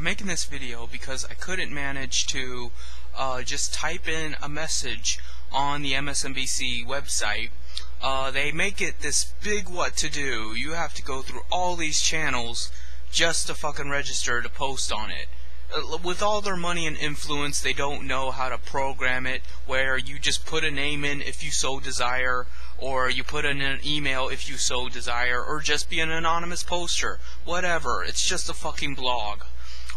I'm making this video because I couldn't manage to just type in a message on the MSNBC website. They make it this big what to do. You have to go through all these channels just to fucking register to post on it. With all their money and influence, they don't know how to program it where you just put a name in if you so desire, or you put in an email if you so desire, or just be an anonymous poster. Whatever. It's just a fucking blog.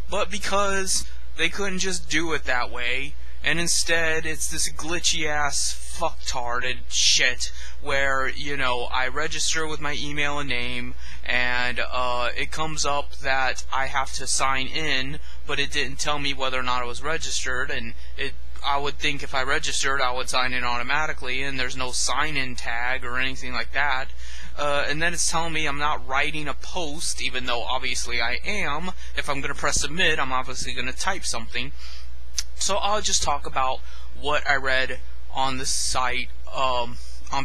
But because they couldn't just do it that way, and instead it's this glitchy ass fucktarded shit where, you know, I register with my email and name, and it comes up that I have to sign in, but it didn't tell me whether or not I was registered, and I would think if I registered I would sign in automatically, and there's no sign-in tag or anything like that. And then it's telling me I'm not writing a post, even though obviously I am. If I'm going to press submit, I'm obviously going to type something. So I'll just talk about what I read on the site on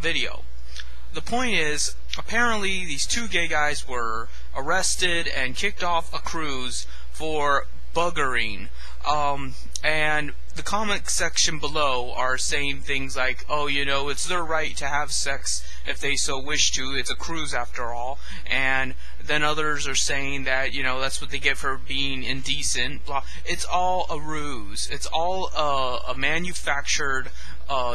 video. The point is, apparently these two gay guys were arrested and kicked off a cruise for buggering. And the comment section below are saying things like, oh, you know, it's their right to have sex if they so wish to, it's a cruise after all, and then others are saying that, you know, that's what they get for being indecent, blah. It's all a ruse. It's all a manufactured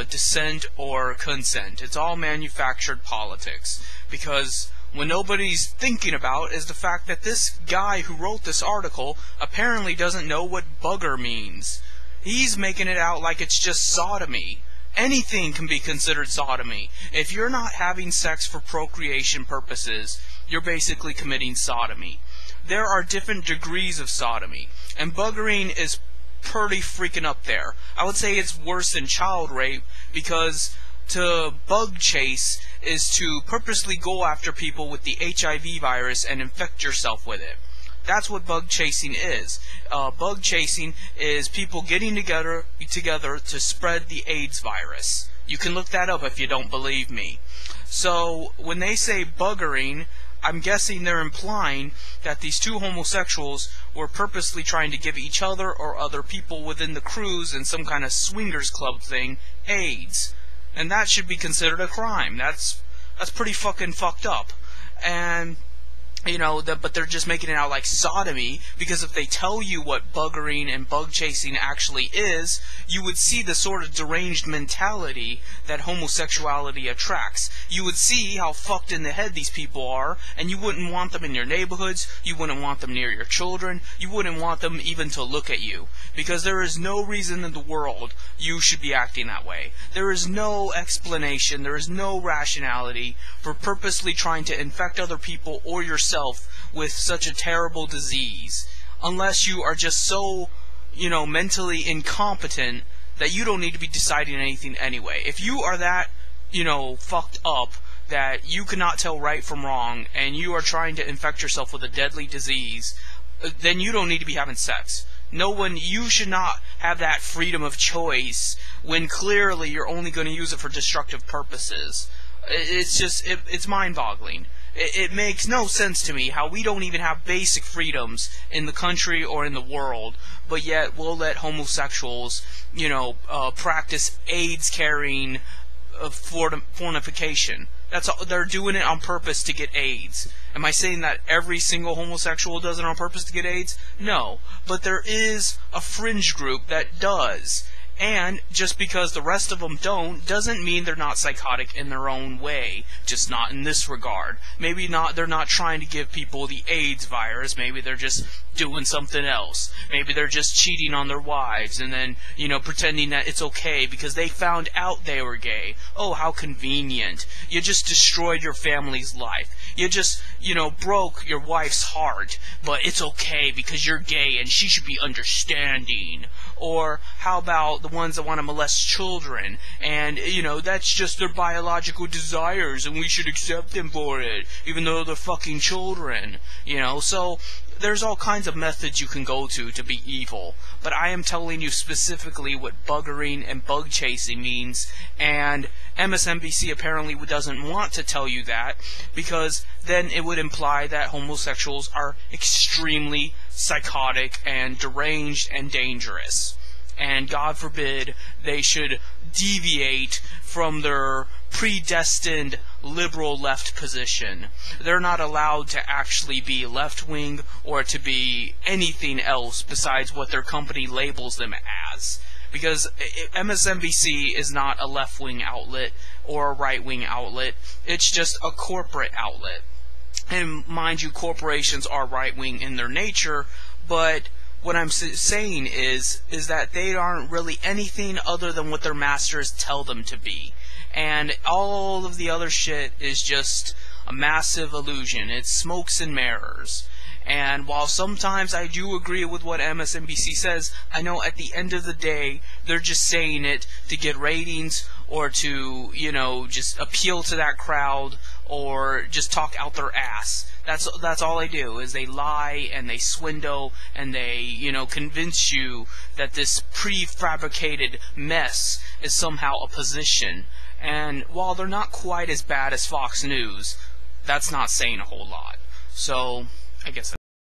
dissent or consent. It's all manufactured politics, because what nobody's thinking about is the fact that this guy who wrote this article apparently doesn't know what bugger means. He's making it out like it's just sodomy. Anything can be considered sodomy. If you're not having sex for procreation purposes, you're basically committing sodomy. There are different degrees of sodomy, and buggering is pretty freaking up there. I would say it's worse than child rape, because to bug chase is to purposely go after people with the HIV virus and infect yourself with it. That's what bug chasing is. Bug chasing is people getting together to spread the AIDS virus. You can look that up if you don't believe me. So when they say buggering, I'm guessing they're implying that these two homosexuals were purposely trying to give each other or other people within the cruise and some kind of swingers club thing AIDS. And that should be considered a crime. That's pretty fucking fucked up. And you know, but they're just making it out like sodomy, because if they tell you what buggering and bug chasing actually is, you would see the sort of deranged mentality that homosexuality attracts. You would see how fucked in the head these people are, and you wouldn't want them in your neighborhoods, you wouldn't want them near your children, you wouldn't want them even to look at you, because there is no reason in the world you should be acting that way. There is no explanation, there is no rationality for purposely trying to infect other people or yourself with such a terrible disease, unless you are just so, you know, mentally incompetent that you don't need to be deciding anything anyway. If you are that, you know, fucked up that you cannot tell right from wrong, and you are trying to infect yourself with a deadly disease, then you don't need to be having sex. You should not have that freedom of choice when clearly you're only going to use it for destructive purposes. It's just, it's mind-boggling. It makes no sense to me how we don't even have basic freedoms in the country or in the world, but yet we'll let homosexuals, you know, practice AIDS-carrying fornication. That's all. They're doing it on purpose to get AIDS. Am I saying that every single homosexual does it on purpose to get AIDS? No. But there is a fringe group that does. And just because the rest of them don't, doesn't mean they're not psychotic in their own way. Just not in this regard. Maybe they're not trying to give people the AIDS virus. Maybe they're just doing something else. Maybe they're just cheating on their wives and then, you know, pretending that it's okay because they found out they were gay. Oh, how convenient. You just destroyed your family's life. You just, you know, broke your wife's heart, but it's okay because you're gay and she should be understanding. Or how about the ones that want to molest children, and, you know, that's just their biological desires and we should accept them for it, even though they're fucking children, you know? So there's all kinds of methods you can go to be evil, but I am telling you specifically what buggering and bug chasing means, and MSNBC apparently doesn't want to tell you that, because then it would imply that homosexuals are extremely psychotic and deranged and dangerous. And God forbid they should deviate from their predestined liberal left position. They're not allowed to actually be left-wing or to be anything else besides what their company labels them as. Because MSNBC is not a left-wing outlet or a right-wing outlet. It's just a corporate outlet. And mind you, corporations are right-wing in their nature, but what I'm saying is that they aren't really anything other than what their masters tell them to be. And all of the other shit is just a massive illusion. It's smokes and mirrors. And while sometimes I do agree with what MSNBC says, I know at the end of the day, they're just saying it to get ratings or to, just appeal to that crowd or just talk out their ass. That's all they do, is they lie and they swindle and they, convince you that this prefabricated mess is somehow a position. And while they're not quite as bad as Fox News, that's not saying a whole lot. So, I guess that's